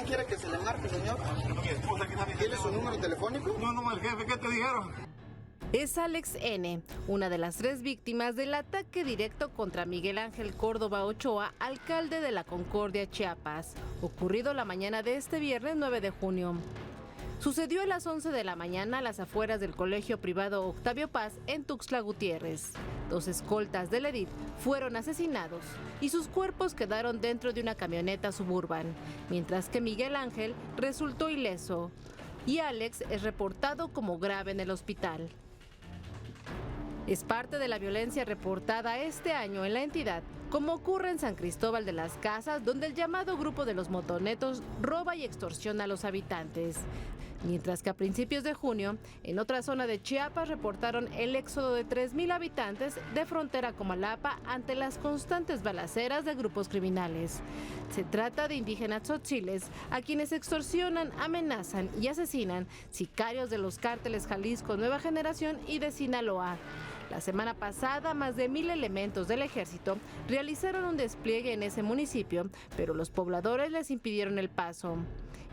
quiere que se le marque, señor? Mi esposa, ¿Tiene su número telefónico? No, el jefe, ¿qué te dijeron? Es Alex N., una de las 3 víctimas del ataque directo contra Miguel Ángel Córdoba Ochoa, alcalde de la Concordia, Chiapas, ocurrido la mañana de este viernes 9 de junio. Sucedió a las 11 de la mañana a las afueras del colegio privado Octavio Paz en Tuxtla Gutiérrez. 2 escoltas del Edit fueron asesinados y sus cuerpos quedaron dentro de una camioneta Suburban, mientras que Miguel Ángel resultó ileso y Alex es reportado como grave en el hospital. Es parte de la violencia reportada este año en la entidad, como ocurre en San Cristóbal de las Casas, donde el llamado grupo de los motonetos roba y extorsiona a los habitantes. Mientras que a principios de junio, en otra zona de Chiapas reportaron el éxodo de 3,000 habitantes de frontera Comalapa ante las constantes balaceras de grupos criminales. Se trata de indígenas tzotziles a quienes extorsionan, amenazan y asesinan sicarios de los cárteles Jalisco Nueva Generación y de Sinaloa. La semana pasada, más de 1,000 elementos del ejército realizaron un despliegue en ese municipio, pero los pobladores les impidieron el paso.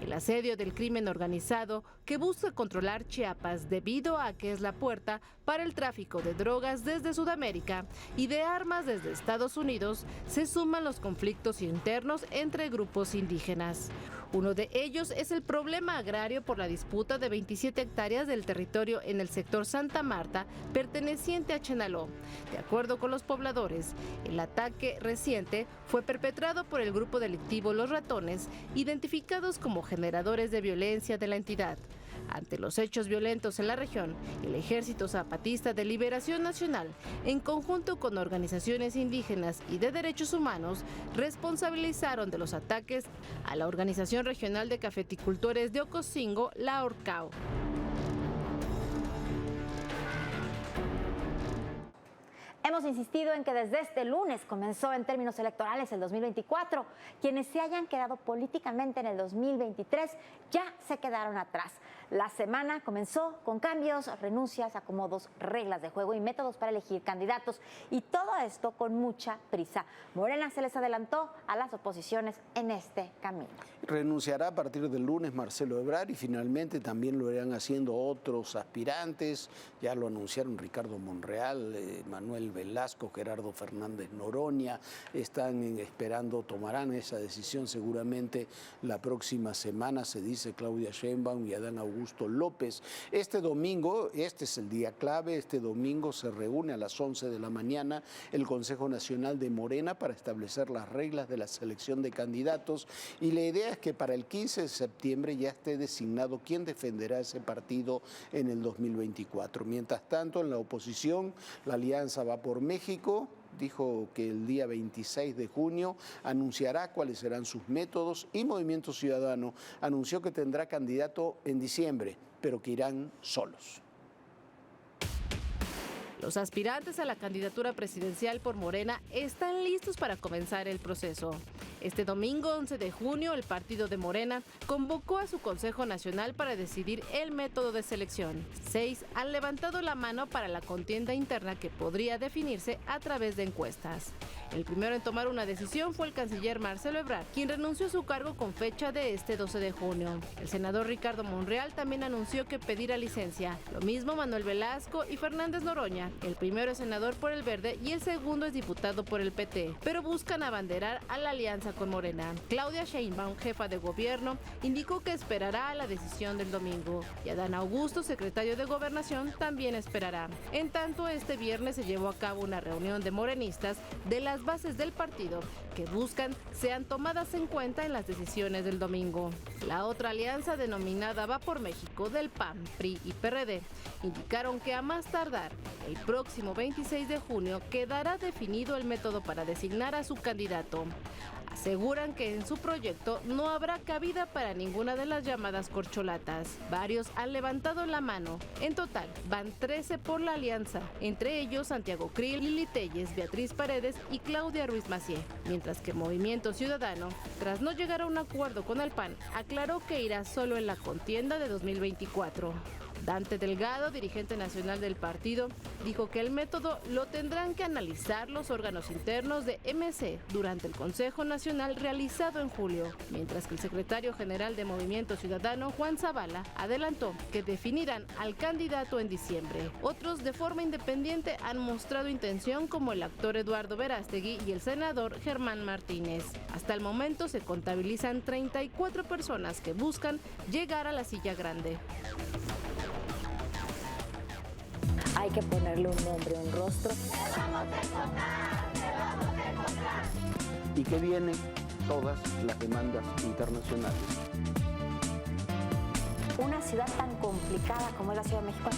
El asedio del crimen organizado que busca controlar Chiapas debido a que es la puerta para el tráfico de drogas desde Sudamérica y de armas desde Estados Unidos, se suman los conflictos internos entre grupos indígenas. Uno de ellos es el problema agrario por la disputa de 27 hectáreas del territorio en el sector Santa Marta, perteneciente a Chenaló. De acuerdo con los pobladores, el ataque reciente fue perpetrado por el grupo delictivo Los Ratones, identificados como generadores de violencia de la entidad. Ante los hechos violentos en la región, el Ejército Zapatista de Liberación Nacional, en conjunto con organizaciones indígenas y de derechos humanos, responsabilizaron de los ataques a la Organización Regional de Cafeticultores de Ocosingo, la ORCAO. Hemos insistido en que desde este lunes comenzó en términos electorales el 2024. Quienes se hayan quedado políticamente en el 2023 ya se quedaron atrás. La semana comenzó con cambios, renuncias, acomodos, reglas de juego y métodos para elegir candidatos. Y todo esto con mucha prisa. Morena se les adelantó a las oposiciones en este camino. Renunciará a partir del lunes Marcelo Ebrard y finalmente también lo irán haciendo otros aspirantes. Ya lo anunciaron Ricardo Monreal, Manuel Velasco, Gerardo Fernández Noroña. Están esperando, tomarán esa decisión seguramente la próxima semana, se dice Claudia Sheinbaum y Adán Augusto López. Este domingo, este es el día clave, este domingo se reúne a las 11 de la mañana el Consejo Nacional de Morena para establecer las reglas de la selección de candidatos y la idea es que para el 15 de septiembre ya esté designado quién defenderá ese partido en el 2024. Mientras tanto, en la oposición, la Alianza Va por México dijo que el día 26 de junio anunciará cuáles serán sus métodos y Movimiento Ciudadano anunció que tendrá candidato en diciembre, pero que irán solos. Los aspirantes a la candidatura presidencial por Morena están listos para comenzar el proceso. Este domingo 11 de junio, el partido de Morena convocó a su Consejo Nacional para decidir el método de selección. 6 han levantado la mano para la contienda interna que podría definirse a través de encuestas. El primero en tomar una decisión fue el canciller Marcelo Ebrard, quien renunció a su cargo con fecha de este 12 de junio. El senador Ricardo Monreal también anunció que pedirá licencia. Lo mismo Manuel Velasco y Fernández Noroña. El primero es senador por el Verde y el segundo es diputado por el PT, pero buscan abanderar a la alianza con Morena. Claudia Sheinbaum, jefa de gobierno, indicó que esperará a la decisión del domingo. Y Adán Augusto, secretario de Gobernación, también esperará. En tanto, este viernes se llevó a cabo una reunión de morenistas de las bases del partido que buscan sean tomadas en cuenta en las decisiones del domingo. La otra alianza, denominada Va por México, del PAN, PRI y PRD, indicaron que a más tardar el próximo 26 de junio quedará definido el método para designar a su candidato. Aseguran que en su proyecto no habrá cabida para ninguna de las llamadas corcholatas. Varios han levantado la mano. En total, van 13 por la alianza, entre ellos Santiago Krill, Lili Telles, Beatriz Paredes y Claudia Ruiz Massieu. Mientras que Movimiento Ciudadano, tras no llegar a un acuerdo con el PAN, aclaró que irá solo en la contienda de 2024. Dante Delgado, dirigente nacional del partido, dijo que el método lo tendrán que analizar los órganos internos de MC durante el Consejo Nacional realizado en julio, mientras que el secretario general de Movimiento Ciudadano, Juan Zavala, adelantó que definirán al candidato en diciembre. Otros de forma independiente han mostrado intención, como el actor Eduardo Verástegui y el senador Germán Martínez. Hasta el momento se contabilizan 34 personas que buscan llegar a la silla grande. Hay que ponerle un nombre, un rostro. Y que vienen todas las demandas internacionales. Una ciudad tan complicada como es la Ciudad de México.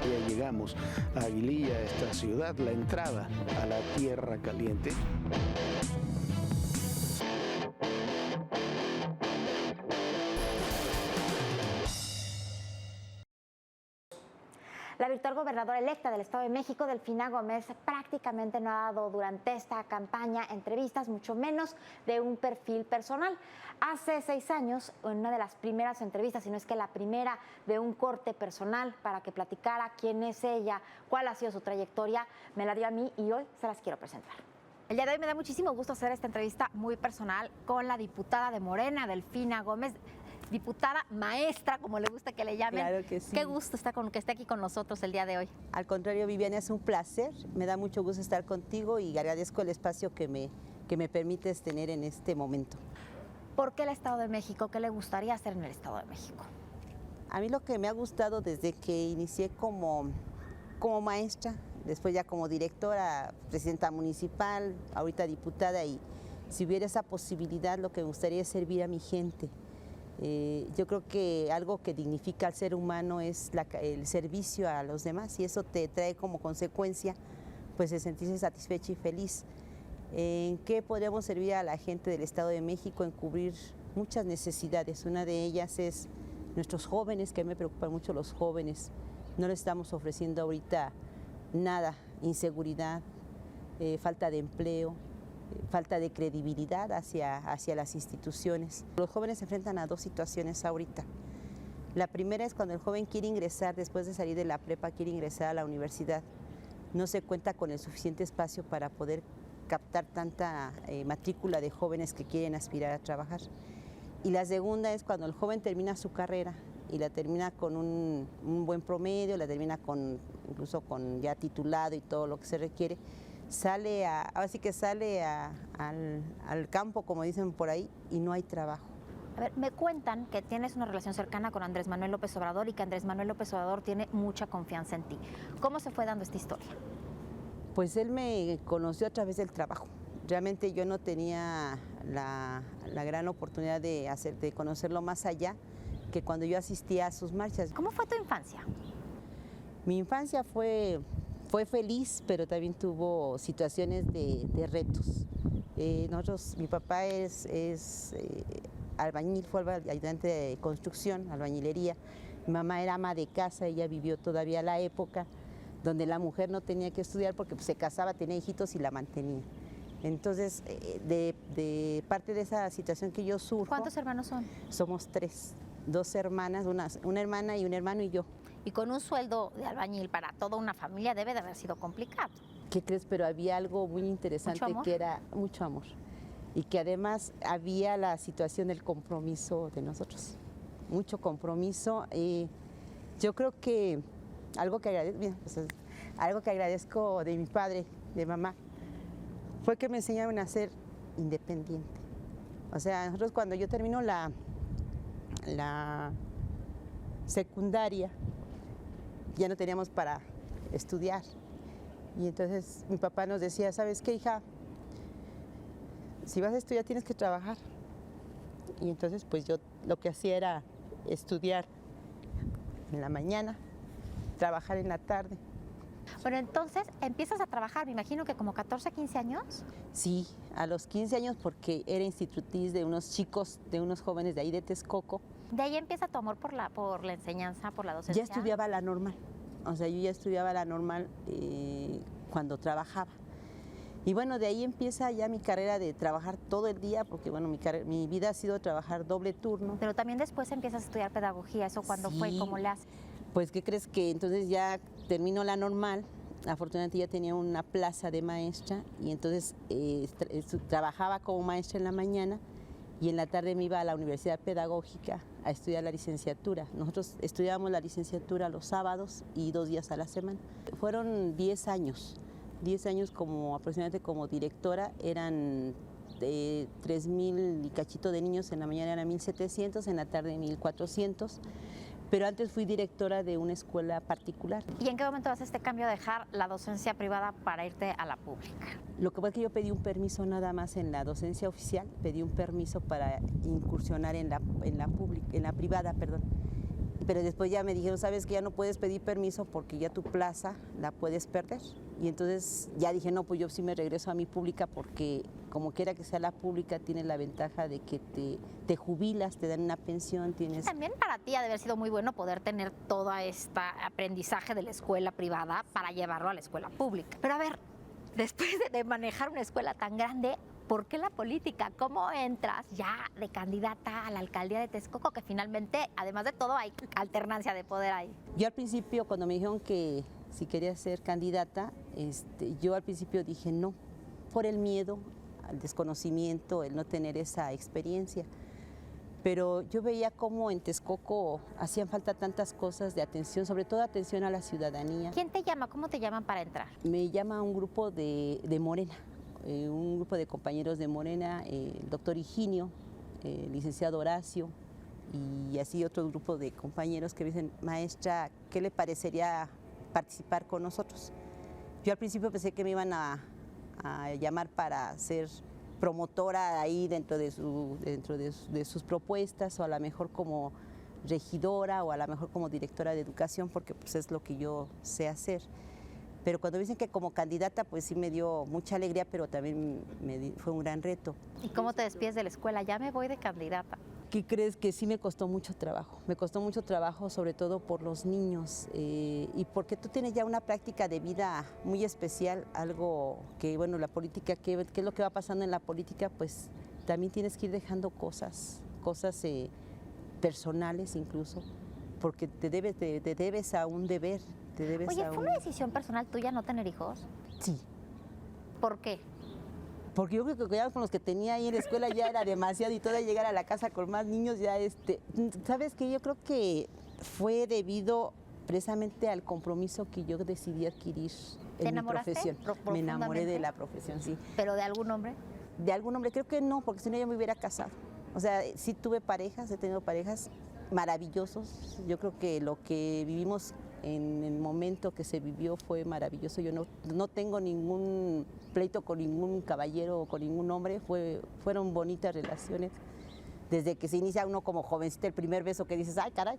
Ya llegamos a Aguililla, esta ciudad, la entrada a la Tierra Caliente. La virtual gobernadora electa del Estado de México, Delfina Gómez, prácticamente no ha dado durante esta campaña entrevistas, mucho menos de un perfil personal. Hace 6 años, en una de las primeras entrevistas, si no es que la primera, de un corte personal para que platicara quién es ella, cuál ha sido su trayectoria, me la dio a mí y hoy se las quiero presentar. El día de hoy me da muchísimo gusto hacer esta entrevista muy personal con la diputada de Morena, Delfina Gómez. Diputada maestra, como le gusta que le llamen. Claro que sí. Qué gusto que esté aquí con nosotros el día de hoy. Al contrario, Viviana, es un placer. Me da mucho gusto estar contigo y agradezco el espacio que me permites tener en este momento. ¿Por qué el Estado de México? ¿Qué le gustaría hacer en el Estado de México? A mí lo que me ha gustado desde que inicié como maestra, después ya como directora, presidenta municipal, ahorita diputada, y si hubiera esa posibilidad, lo que me gustaría es servir a mi gente. Yo creo que algo que dignifica al ser humano es el servicio a los demás, y eso te trae como consecuencia pues el sentirse satisfecho y feliz. ¿En qué podríamos servir a la gente del Estado de México? En cubrir muchas necesidades. Una de ellas es nuestros jóvenes, que me preocupan mucho los jóvenes. No les estamos ofreciendo ahorita nada, inseguridad, falta de empleo, falta de credibilidad hacia las instituciones. Los jóvenes se enfrentan a 2 situaciones ahorita. La primera es cuando el joven quiere ingresar, después de salir de la prepa, quiere ingresar a la universidad. No se cuenta con el suficiente espacio para poder captar tanta matrícula de jóvenes que quieren aspirar a trabajar. Y la segunda es cuando el joven termina su carrera y la termina con un buen promedio, la termina incluso con ya titulado y todo lo que se requiere, así que sale al campo, como dicen por ahí, y no hay trabajo. A ver, me cuentan que tienes una relación cercana con Andrés Manuel López Obrador y que Andrés Manuel López Obrador tiene mucha confianza en ti. ¿Cómo se fue dando esta historia? Pues él me conoció a través del trabajo. Realmente yo no tenía la gran oportunidad de conocerlo más allá que cuando yo asistía a sus marchas. ¿Cómo fue tu infancia? Mi infancia fue feliz, pero también tuvo situaciones de retos. Mi papá es albañil, fue ayudante de construcción, albañilería. Mi mamá era ama de casa, ella vivió todavía la época donde la mujer no tenía que estudiar porque pues, se casaba, tenía hijitos y la mantenía. Entonces, de parte de esa situación que yo sufro... ¿Cuántos hermanos son? Somos 3, 2 hermanas, una hermana y un hermano y yo. Y con un sueldo de albañil para toda una familia debe de haber sido complicado. ¿Qué crees? Pero había algo muy interesante que era mucho amor. Y que además había la situación del compromiso de nosotros. Mucho compromiso. Yo creo que algo que agradezco de mi padre, de mamá, fue que me enseñaron a ser independiente. O sea, nosotros cuando yo termino la secundaria, ya no teníamos para estudiar. Y entonces mi papá nos decía, ¿sabes qué, hija? Si vas a estudiar tienes que trabajar. Y entonces pues yo lo que hacía era estudiar en la mañana, trabajar en la tarde. Bueno, entonces empiezas a trabajar, me imagino que como 14, 15 años. Sí, a los 15 años porque era institutriz de unos chicos, de unos jóvenes de ahí de Texcoco. De ahí empieza tu amor por la enseñanza, por la docencia. Ya estudiaba la normal, o sea, yo ya estudiaba la normal cuando trabajaba. Y bueno, de ahí empieza ya mi carrera de trabajar todo el día, porque bueno, mi vida ha sido trabajar doble turno. Pero también después empiezas a estudiar pedagogía, ¿eso cuándo fue y cómo le haces? Pues, ¿qué crees? Que entonces ya terminó la normal, afortunadamente ya tenía una plaza de maestra y entonces trabajaba como maestra en la mañana y en la tarde me iba a la Universidad Pedagógica a estudiar la licenciatura. Nosotros estudiábamos la licenciatura los sábados y 2 días a la semana. Fueron 10 años como aproximadamente como directora, eran 3,000 y cachito de niños, en la mañana eran 1,700, en la tarde 1,400. Pero antes fui directora de una escuela particular. ¿Y en qué momento haces este cambio de dejar la docencia privada para irte a la pública? Lo que pasa es que yo pedí un permiso nada más en la docencia oficial, pedí un permiso para incursionar en la privada, perdón. Pero después ya me dijeron, sabes que ya no puedes pedir permiso porque ya tu plaza la puedes perder. Y entonces ya dije, no, pues yo sí me regreso a mi pública porque como quiera que sea la pública tiene la ventaja de que te jubilas, te dan una pensión, tienes... También para ti ha de haber sido muy bueno poder tener todo este aprendizaje de la escuela privada para llevarlo a la escuela pública. Pero a ver, después de manejar una escuela tan grande, ¿por qué la política? ¿Cómo entras ya de candidata a la alcaldía de Texcoco? Que finalmente, además de todo, hay alternancia de poder ahí. Yo al principio, cuando me dijeron que si quería ser candidata, yo al principio dije no, por el miedo, al desconocimiento, el no tener esa experiencia. Pero yo veía cómo en Texcoco hacían falta tantas cosas de atención, sobre todo atención a la ciudadanía. ¿Quién te llama? ¿Cómo te llaman para entrar? Me llama un grupo de Morena. Un grupo de compañeros de Morena, el doctor Higinio, el licenciado Horacio y así otro grupo de compañeros que me dicen, maestra, ¿qué le parecería participar con nosotros? Yo al principio pensé que me iban a llamar para ser promotora ahí dentro de sus propuestas o a lo mejor como regidora o a lo mejor como directora de educación porque pues es lo que yo sé hacer. Pero cuando dicen que como candidata, pues sí me dio mucha alegría, pero también fue un gran reto. ¿Y cómo te despides de la escuela? Ya me voy de candidata. ¿Qué crees? Que sí me costó mucho trabajo. Me costó mucho trabajo, sobre todo por los niños. Y porque tú tienes ya una práctica de vida muy especial, algo que, bueno, la política, ¿qué es lo que va pasando en la política? Pues también tienes que ir dejando cosas personales incluso, porque te debes a un deber. Oye, ¿fue una decisión personal tuya no tener hijos? Sí. ¿Por qué? Porque yo creo que ya con los que tenía ahí en la escuela ya era demasiado y todavía llegar a la casa con más niños ya ¿sabes qué? Yo creo que fue debido precisamente al compromiso que yo decidí adquirir en mi profesión. Me enamoré de la profesión, sí. ¿Pero de algún hombre? De algún hombre, creo que no, porque si no yo me hubiera casado. O sea, sí tuve parejas, he tenido parejas maravillosos. Yo creo que lo que vivimos en el momento que se vivió fue maravilloso. Yo no tengo ningún pleito con ningún caballero o con ningún hombre, fueron bonitas relaciones. Desde que se inicia uno como jovencita, el primer beso que dices, ay caray,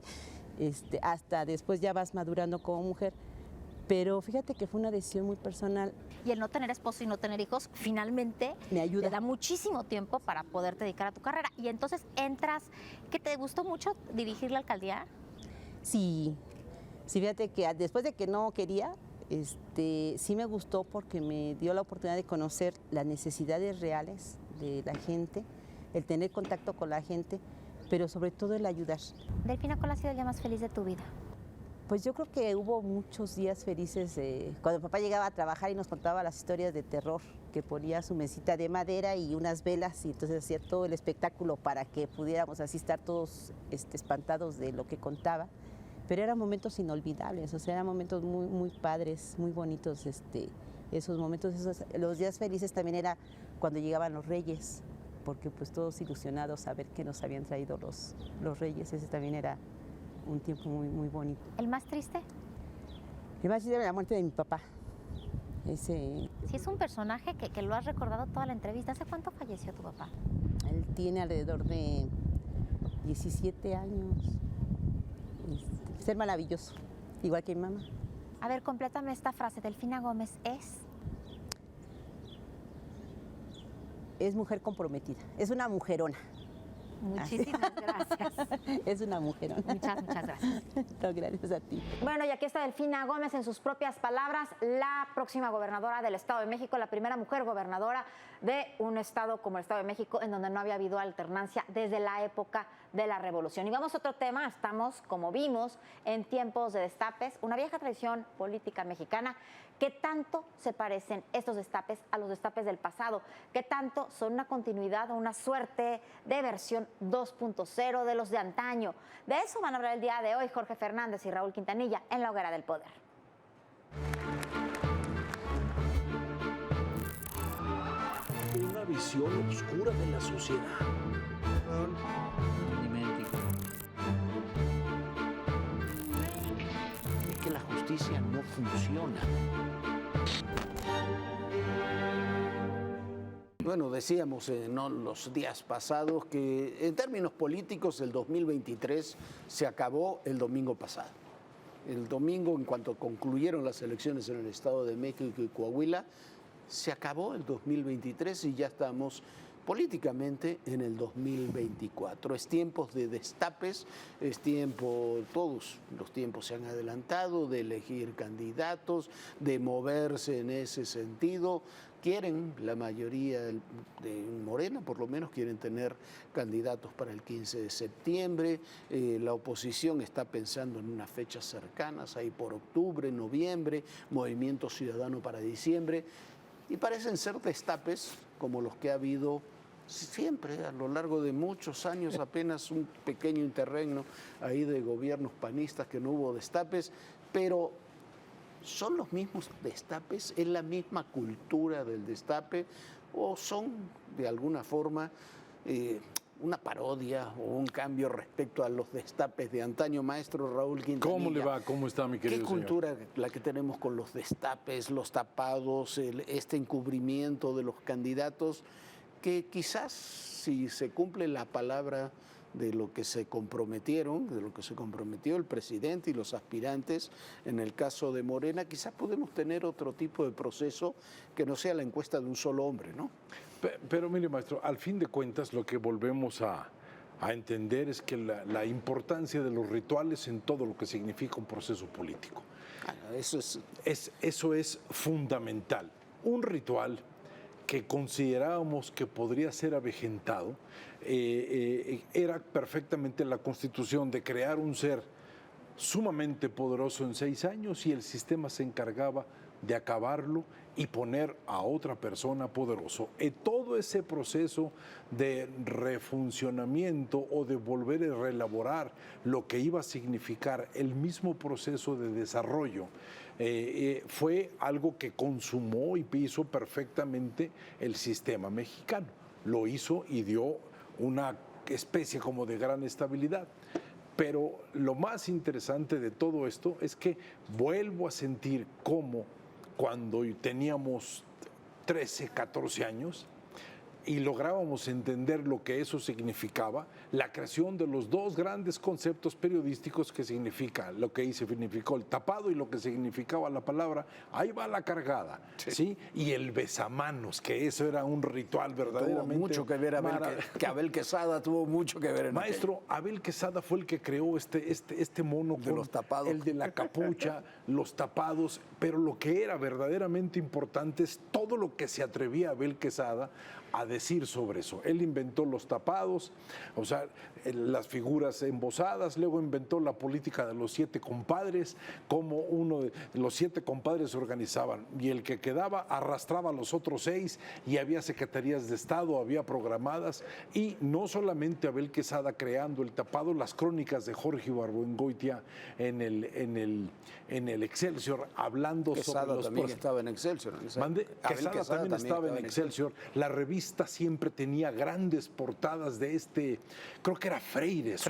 hasta después ya vas madurando como mujer. Pero fíjate que fue una decisión muy personal. Y el no tener esposo y no tener hijos, finalmente me ayuda. Te da muchísimo tiempo para poderte dedicar a tu carrera. Y entonces entras, ¿que te gustó mucho dirigir la alcaldía? Sí, fíjate que después de que no quería, sí me gustó porque me dio la oportunidad de conocer las necesidades reales de la gente, el tener contacto con la gente, pero sobre todo el ayudar. Delfina, ¿cuál ha sido el día más feliz de tu vida? Pues yo creo que hubo muchos días felices cuando papá llegaba a trabajar y nos contaba las historias de terror, que ponía su mesita de madera y unas velas y entonces hacía todo el espectáculo para que pudiéramos así estar todos espantados de lo que contaba. Pero eran momentos inolvidables, o sea, eran momentos muy, muy padres, muy bonitos, esos momentos, los días felices también era cuando llegaban los reyes, porque pues todos ilusionados a ver qué nos habían traído los reyes, ese también era un tiempo muy, muy bonito. ¿El más triste? El más triste era la muerte de mi papá. Sí, es un personaje que lo has recordado toda la entrevista. ¿Hace cuánto falleció tu papá? Él tiene alrededor de 17 años. Ser maravilloso, igual que mi mamá. A ver, complétame esta frase. Delfina Gómez es mujer comprometida, es una mujerona. Muchísimas gracias. Es una mujerona. Muchas gracias. No, gracias a ti. Bueno, y aquí está Delfina Gómez en sus propias palabras, la próxima gobernadora del Estado de México, la primera mujer gobernadora de un estado como el Estado de México, en donde no había habido alternancia desde la época de la revolución. Y vamos a otro tema, estamos, como vimos, en tiempos de destapes, una vieja tradición política mexicana. ¿Qué tanto se parecen estos destapes a los destapes del pasado? ¿Qué tanto son una continuidad o una suerte de versión 2.0 de los de antaño? De eso van a hablar el día de hoy Jorge Fernández y Raúl Quintanilla en La Hoguera del Poder. Una visión oscura de la sociedad. Es que la justicia no funciona. Bueno, decíamos los días pasados que en términos políticos el 2023 se acabó el domingo pasado. El domingo, en cuanto concluyeron las elecciones en el Estado de México y Coahuila, se acabó el 2023 y ya estamos políticamente en el 2024. Es tiempos de destapes, es tiempo, todos los tiempos se han adelantado, de elegir candidatos, de moverse en ese sentido. Quieren, la mayoría de Morena por lo menos, quieren tener candidatos para el 15 de septiembre. La oposición está pensando en unas fechas cercanas, ahí por octubre, noviembre, Movimiento Ciudadano para diciembre. Y parecen ser destapes como los que ha habido siempre a lo largo de muchos años, apenas un pequeño interregno ahí de gobiernos panistas que no hubo destapes, pero ¿son los mismos destapes? ¿Es la misma cultura del destape? ¿O son de alguna forma una parodia o un cambio respecto a los destapes de antaño? Maestro Raúl Quintanilla, ¿cómo le va? ¿Cómo está, mi querido ¿qué señor? cultura la que tenemos con los destapes, los tapados, este encubrimiento de los candidatos, que quizás si se cumple la palabra de lo que se comprometieron, de lo que se comprometió el presidente y los aspirantes, en el caso de Morena, quizás podemos tener otro tipo de proceso que no sea la encuesta de un solo hombre, ¿no? Pero mire, maestro, al fin de cuentas lo que volvemos a entender es que la importancia de los rituales en todo lo que significa un proceso político. Eso es fundamental. Un ritual que considerábamos que podría ser avejentado, era perfectamente la constitución de crear un ser sumamente poderoso en 6 años y el sistema se encargaba de acabarlo y poner a otra persona poderoso. Todo ese proceso de refuncionamiento o de volver a reelaborar lo que iba a significar el mismo proceso de desarrollo fue algo que consumó y hizo perfectamente el sistema mexicano. Lo hizo y dio una especie como de gran estabilidad. Pero lo más interesante de todo esto es que vuelvo a sentir cómo cuando teníamos 13, 14 años y lográbamos entender lo que eso significaba, la creación de los dos grandes conceptos periodísticos que significa lo que significó el tapado y lo que significaba la palabra, ahí va la cargada, ¿sí? Y el besamanos, que eso era un ritual verdaderamente. Tuvo mucho que ver, Abel Quesada tuvo mucho que ver en Maestro, Abel Quesada fue el que creó este mono de los tapados. El de la capucha, los tapados, pero lo que era verdaderamente importante es todo lo que se atrevía Abel Quesada a decir sobre eso. Él inventó los tapados, o sea, las figuras embosadas, luego inventó la política de los 7 compadres, como uno de los 7 compadres se organizaban y el que quedaba arrastraba a los otros 6 y había secretarías de Estado, había programadas, y no solamente Abel Quesada creando el tapado, las crónicas de Jorge Ibargüengoitia en el Excelsior, hablando Quesada sobre los también estaba en Excelsior. Quesada también estaba en Excelsior. La revista siempre tenía grandes portadas de creo que era Freire, su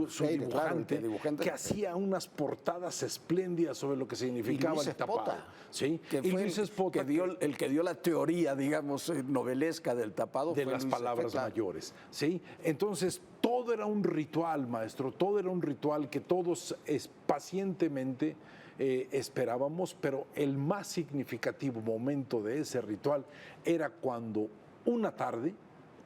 Freire, dibujante, claro, dibujante, que hacía unas portadas espléndidas sobre lo que significaba el tapado. ¿Sí? Que fue Luis Espota, el que dio la teoría, digamos, novelesca del tapado. De las palabras mayores. ¿Sí? Entonces, todo era un ritual, maestro, todo era un ritual que todos pacientemente esperábamos, pero el más significativo momento de ese ritual era cuando una tarde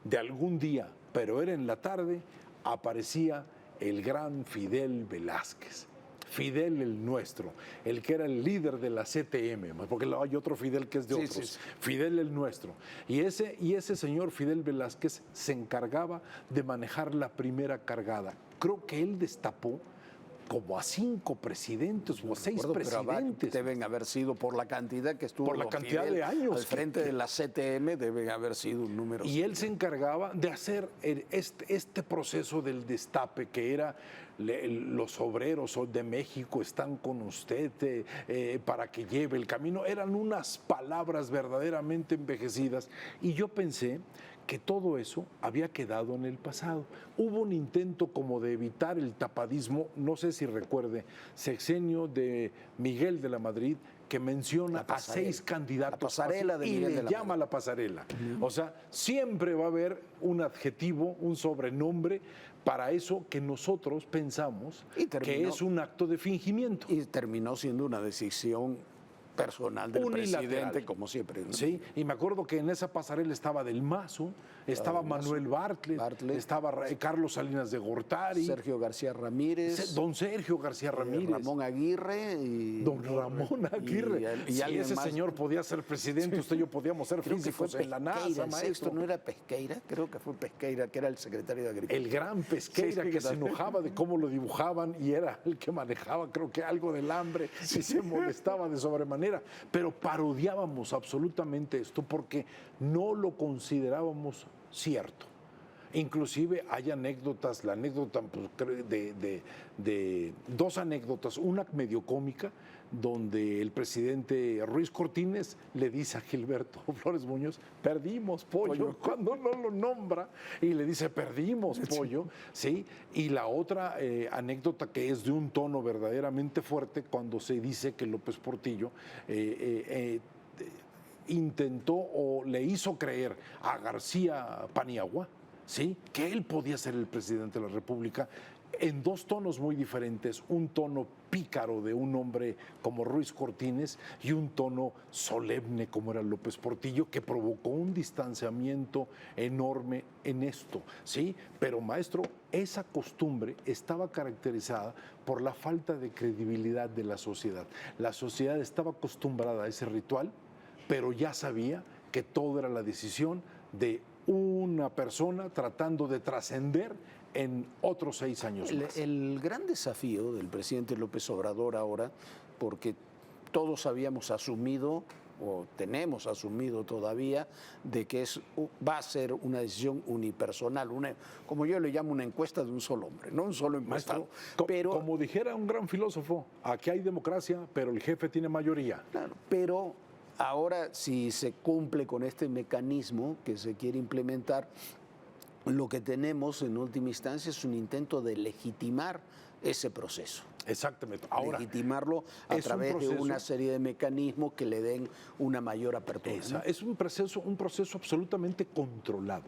de algún día, pero era en la tarde, aparecía el gran Fidel Velázquez. Fidel el nuestro, el que era el líder de la CTM, porque hay otro Fidel que es de otros, sí. Fidel el nuestro. Y ese señor Fidel Velázquez se encargaba de manejar la primera cargada. Creo que él destapó como a 5 presidentes o a 6 presidentes. Deben haber sido, por la cantidad que estuvo Por la cantidad de años al frente de la CTM, deben haber sido un número. Y él se encargaba de hacer este proceso del destape, que era los obreros de México están con usted para que lleve el camino. Eran unas palabras verdaderamente envejecidas. Y yo pensé que todo eso había quedado en el pasado. Hubo un intento como de evitar el tapadismo, no sé si recuerde, sexenio de Miguel de la Madrid, que menciona a 6 candidatos. La pasarela de y Miguel le de la llama Madrid. la pasarela. O sea, siempre va a haber un adjetivo, un sobrenombre para eso que nosotros pensamos que es un acto de fingimiento. Y terminó siendo una decisión personal del Unilateral. presidente, como siempre, ¿no? Sí, y me acuerdo que en esa pasarela estaba Del Mazo, estaba Manuel Bartlett, estaba Carlos Salinas de Gortari, Sergio García Ramírez, don Sergio García Ramírez, Ramón Aguirre y don Ramón Aguirre. y si alguien ese más. señor podía ser presidente, usted y yo podíamos ser Creo que fue físicos en la NASA, Pesqueira, el maestro. sexto, ¿no era Pesqueira? Creo que fue Pesqueira, que era el secretario de Agricultura. El gran Pesqueira, Sí, que se enojaba de cómo lo dibujaban y era el que manejaba, creo que algo del hambre, y se molestaba de sobremanera. Pero parodiábamos absolutamente esto porque no lo considerábamos cierto. Inclusive hay anécdotas, la anécdota pues, de 2 anécdotas, una medio cómica, donde el presidente Ruiz Cortines le dice a Gilberto Flores Muñoz, perdimos pollo, cuando no lo nombra, y le dice, perdimos pollo, ¿sí? Y la otra anécdota que es de un tono verdaderamente fuerte, cuando se dice que López Portillo intentó o le hizo creer a García Paniagua, ¿sí?, que él podía ser el presidente de la República, en 2 tonos muy diferentes, un tono pícaro de un hombre como Ruiz Cortines y un tono solemne como era López Portillo, que provocó un distanciamiento enorme en esto, ¿sí? Pero, maestro, esa costumbre estaba caracterizada por la falta de credibilidad de la sociedad. La sociedad estaba acostumbrada a ese ritual, pero ya sabía que todo era la decisión de una persona tratando de trascender en otros 6 años más. El gran desafío del presidente López Obrador ahora, porque todos habíamos asumido, o tenemos asumido todavía, de que va a ser una decisión unipersonal, como yo le llamo, una encuesta de un solo hombre, no un solo encuestado. Pero, como dijera un gran filósofo, aquí hay democracia, pero el jefe tiene mayoría. Claro, pero ahora, si se cumple con este mecanismo que se quiere implementar, lo que tenemos en última instancia es un intento de legitimar ese proceso. Exactamente. Ahora, legitimarlo a través de una serie de mecanismos que le den una mayor apertura, ¿no? Es un proceso absolutamente controlado.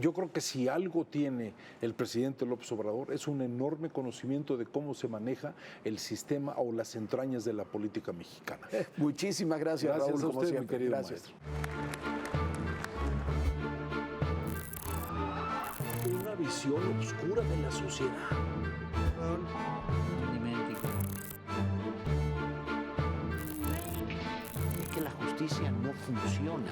Yo creo que si algo tiene el presidente López Obrador es un enorme conocimiento de cómo se maneja el sistema o las entrañas de la política mexicana. Muchísimas gracias, Raúl, a como usted, siempre. mi querido Gracias. maestro. Una visión oscura de la sociedad. Es que la justicia no funciona.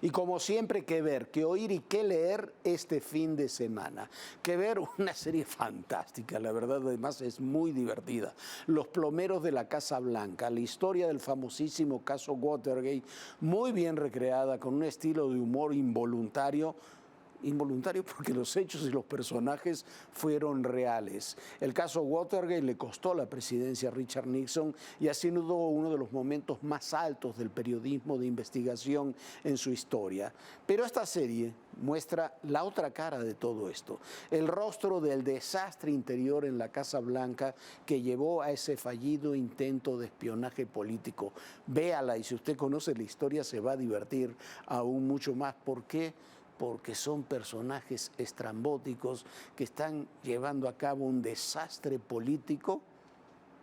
Y como siempre, qué ver, qué oír y qué leer este fin de semana. Que ver una serie fantástica, la verdad, además es muy divertida. Los plomeros de la Casa Blanca, la historia del famosísimo caso Watergate, muy bien recreada, con un estilo de humor involuntario porque los hechos y los personajes fueron reales. El caso Watergate le costó la presidencia a Richard Nixon y ha sido uno de los momentos más altos del periodismo de investigación en su historia. Pero esta serie muestra la otra cara de todo esto, el rostro del desastre interior en la Casa Blanca que llevó a ese fallido intento de espionaje político. Véala y si usted conoce la historia se va a divertir aún mucho más. ¿Por qué? Porque son personajes estrambóticos que están llevando a cabo un desastre político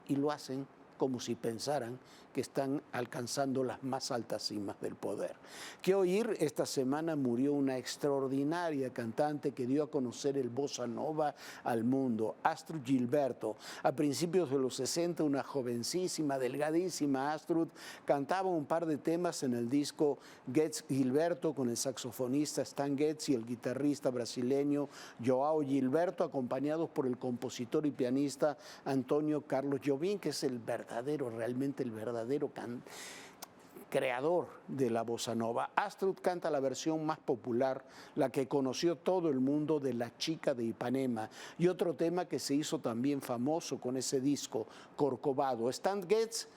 y lo hacen como si pensaran que están alcanzando las más altas cimas del poder. Que oír, esta semana murió una extraordinaria cantante que dio a conocer el bossa nova al mundo, Astrud Gilberto. A principios de los 60, una jovencísima, delgadísima Astrud cantaba un par de temas en el disco Getz Gilberto con el saxofonista Stan Getz y el guitarrista brasileño Joao Gilberto, acompañados por el compositor y pianista Antonio Carlos Jobim, que es realmente el verdadero creador de la bossa nova. Astrud canta la versión más popular, la que conoció todo el mundo, de La chica de Ipanema, y otro tema que se hizo también famoso con ese disco, Corcovado. Stan Getz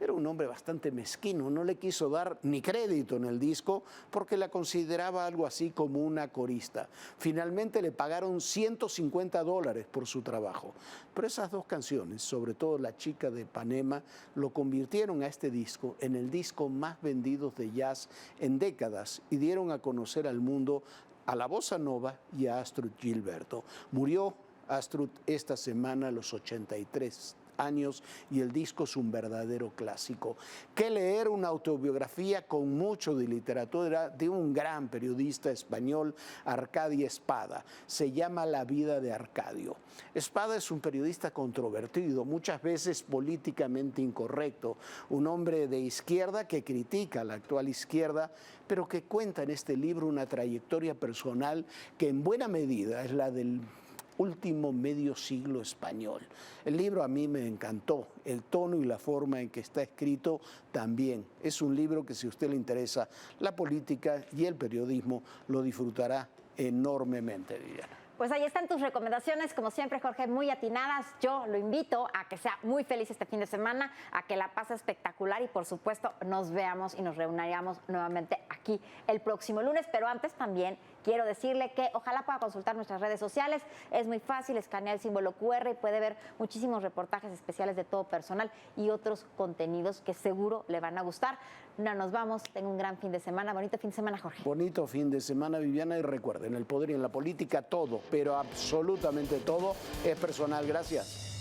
era un hombre bastante mezquino, no le quiso dar ni crédito en el disco porque la consideraba algo así como una corista. Finalmente le pagaron $150 por su trabajo. Pero esas dos canciones, sobre todo La chica de Ipanema, lo convirtieron a este disco en el disco más vendido de jazz en décadas y dieron a conocer al mundo a la bossa nova y a Astrud Gilberto. Murió Astrud esta semana a los 83 años y el disco es un verdadero clásico. Que leer una autobiografía con mucho de literatura de un gran periodista español, Arcadio Espada. Se llama La vida de Arcadio. Espada es un periodista controvertido, muchas veces políticamente incorrecto, un hombre de izquierda que critica a la actual izquierda, pero que cuenta en este libro una trayectoria personal que en buena medida es la del último medio siglo español. El libro a mí me encantó, el tono y la forma en que está escrito también. Es un libro que, si a usted le interesa la política y el periodismo, lo disfrutará enormemente, Viviana. Pues ahí están tus recomendaciones, como siempre, Jorge, muy atinadas. Yo lo invito a que sea muy feliz este fin de semana, a que la pase espectacular y, por supuesto, nos veamos y nos reuniremos nuevamente aquí el próximo lunes. Pero antes también quiero decirle que ojalá pueda consultar nuestras redes sociales. Es muy fácil, escanea el símbolo QR y puede ver muchísimos reportajes especiales de todo personal y otros contenidos que seguro le van a gustar. No, nos vamos, tenga un gran fin de semana. Bonito fin de semana, Jorge. Bonito fin de semana, Viviana, y recuerden, el poder y en la política todo, pero absolutamente todo es personal. Gracias.